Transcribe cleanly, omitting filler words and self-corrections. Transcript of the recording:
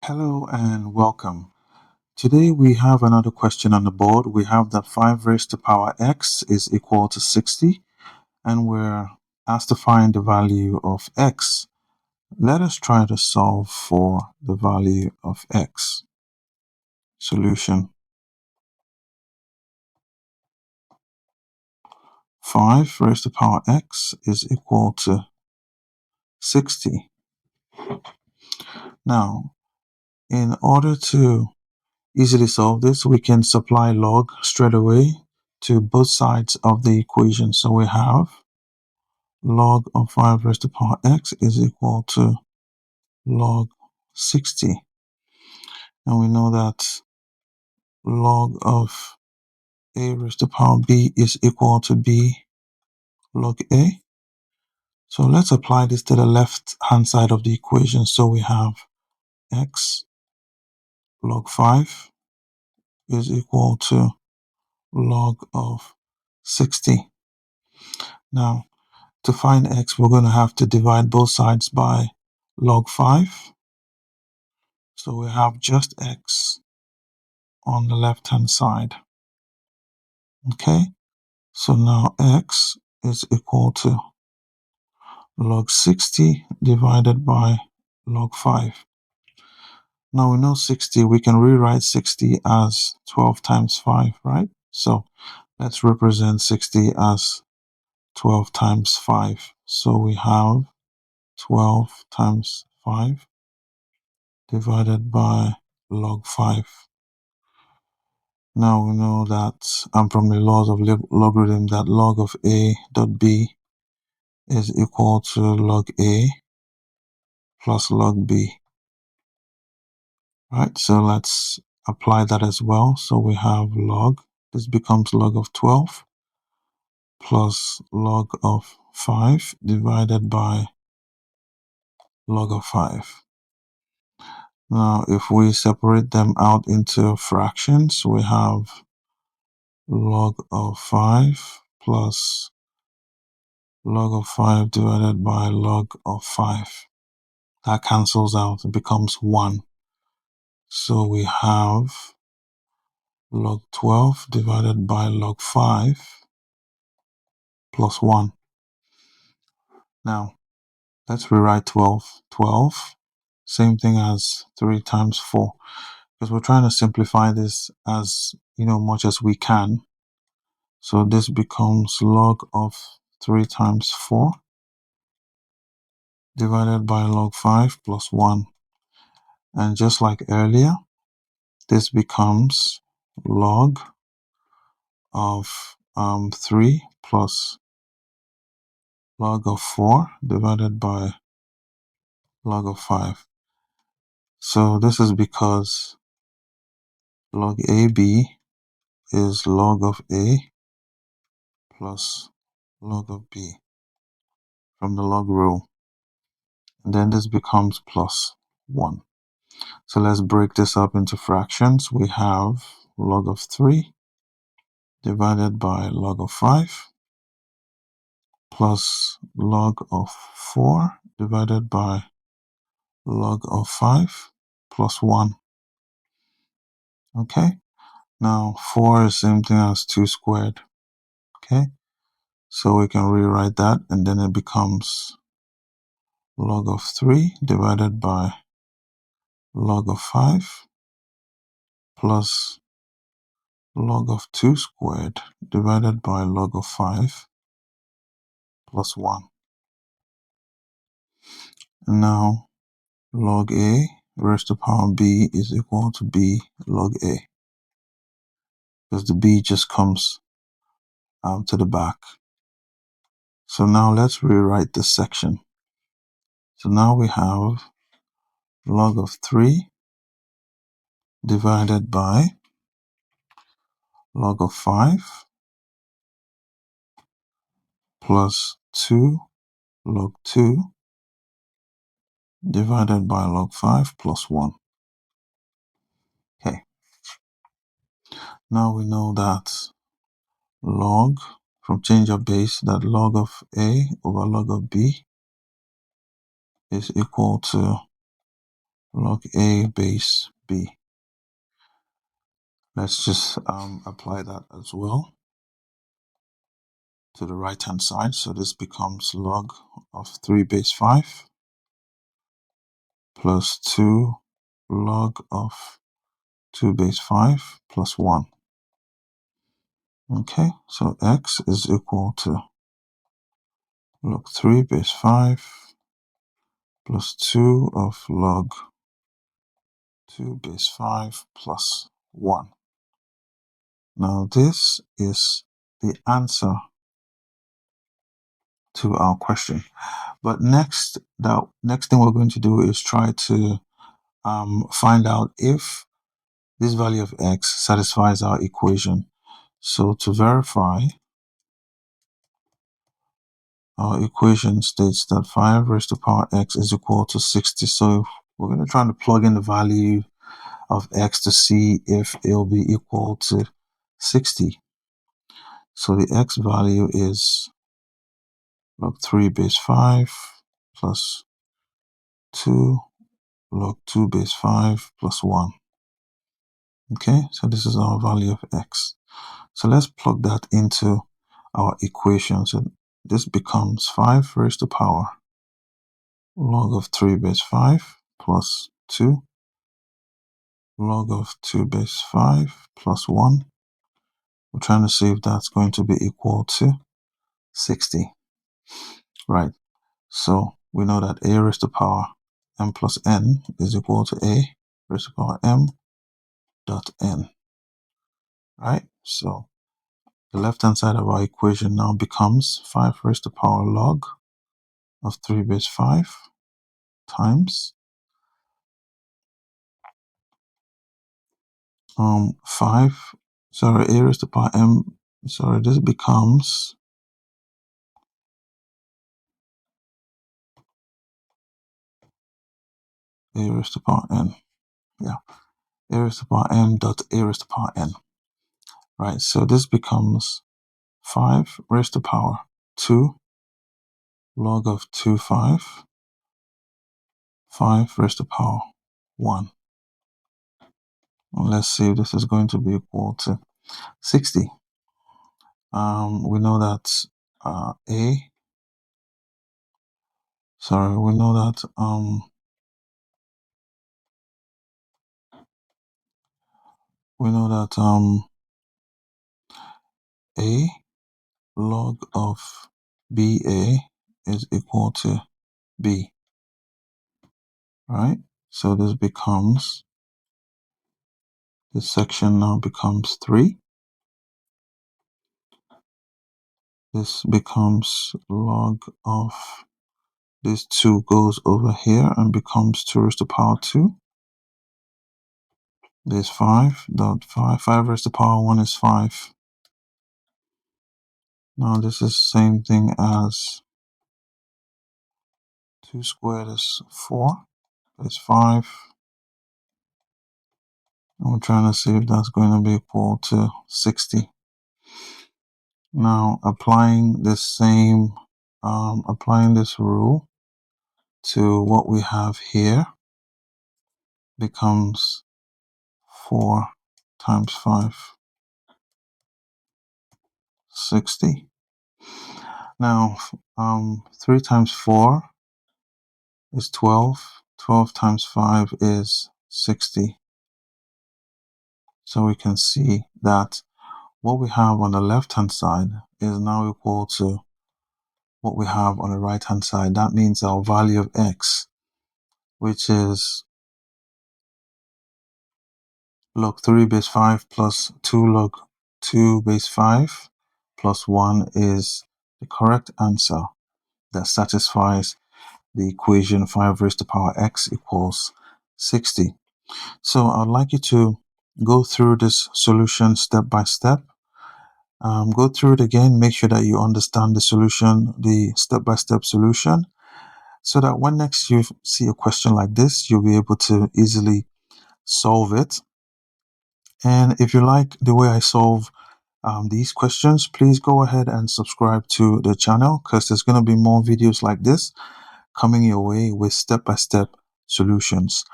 Hello and welcome. Today we have another question on the board. We have that 5 raised to power x is equal to 60, and we're asked to find the value of x. Let us try to solve for the value of x. Solution: 5 raised to power x is equal to 60. Now, in order to easily solve this, we can supply log straight away to both sides of the equation. So we have log of 5 raised to power x is equal to log 60. And we know that log of a raised to power b is equal to b log a. So let's apply this to the left hand side of the equation. So we have x log 5 is equal to log of 60. Now, to find x, we're going to have to divide both sides by log 5. So we have just x on the left hand side. Okay, so now x is equal to log 60 divided by log 5. Now we know 60, we can rewrite 60 as 12 times 5, right? So let's represent 60 as 12 times 5. So we have 12 times 5 divided by log 5. Now we know that, from the laws of logarithm, that log of a dot b is equal to log a plus log b. Right, so let's apply that as well. So we have log, this becomes log of 12 plus log of 5 divided by log of 5. Now, if we separate them out into fractions, we have log of 5 plus log of 5 divided by log of 5. That cancels out, it becomes 1. So we have log 12 divided by log 5 plus 1. Now, let's rewrite 12. 12, same thing as 3 times 4, because we're trying to simplify this as much as we can. So this becomes log of 3 times 4 divided by log 5 plus 1. And just like earlier, this becomes log of 3 plus log of 4 divided by log of 5. So this is because log AB is log of A plus log of B from the log rule. And then this becomes plus 1. So let's break this up into fractions. We have log of 3 divided by log of 5 plus log of 4 divided by log of 5 plus 1. Okay, now 4 is the same thing as 2 squared. Okay, so we can rewrite that, and then it becomes log of 3 divided by log of 5 plus log of 2 squared divided by log of 5 plus 1. And now log A raised to power B is equal to B log A, because the B just comes out to the back. So now let's rewrite this section. So now we have log of 3 divided by log of 5 plus 2 log 2 divided by log 5 plus 1. Okay, now we know that log, from change of base, that log of A over log of B is equal to log A base B. Let's just apply that as well to the right hand side. So this becomes log of 3 base 5 plus 2 log of 2 base 5 plus 1. Okay, so x is equal to log 3 base 5 plus 2 of log 2 base 5 plus 1. Now this is the answer to our question. But next thing we're going to do is try to find out if this value of x satisfies our equation. So to verify, our equation states that 5 raised to the power x is equal to 60. So we're going to try to plug in the value of x to see if it'll be equal to 60. So the x value is log 3 base 5 plus 2 log 2 base 5 plus 1. Okay, so this is our value of x. So let's plug that into our equation. So this becomes 5 raised to the power log of 3 base 5 plus 2 log of 2 base 5 plus 1. We're trying to see if that's going to be equal to 60. Right. So we know that a raised to the power m plus n is equal to a raised to the power m dot n. Right. So the left-hand side of our equation now becomes 5 raised to the power log of 3 base 5 times 5, sorry, a raised to the power m, sorry, this becomes a raised to the power n. Yeah, a raised to the power m dot a raised to the power n. Right, so this becomes 5 raised to the power 2 log of 2 5 raised to the power 1. And let's see if this is going to be equal to 60. We know that we know that a log of BA is equal to B, right? So this section now becomes 3. This becomes log of, this 2 goes over here and becomes 2 raised to the power 2. This 5 raised to the power 1 is 5. Now this is the same thing as 2 squared is 4. It's 5. And we're trying to see if that's going to be equal to 60. Now applying this rule to what we have here becomes 4 times 5, 60. Now 3 times 4 is 12. 12 times 5 is 60. So we can see that what we have on the left hand side is now equal to what we have on the right hand side. That means our value of x, which is log 3 base 5 plus 2 log 2 base 5 plus 1 is the correct answer that satisfies the equation 5 raised to the power x equals 60. So I'd like you to go through this solution step by step. Go through it again, make sure that you understand the solution, the step-by-step solution, so that when next you see a question like this, you'll be able to easily solve it. And if you like the way I solve these questions, please go ahead and subscribe to the channel, because there's going to be more videos like this coming your way with step-by-step solutions.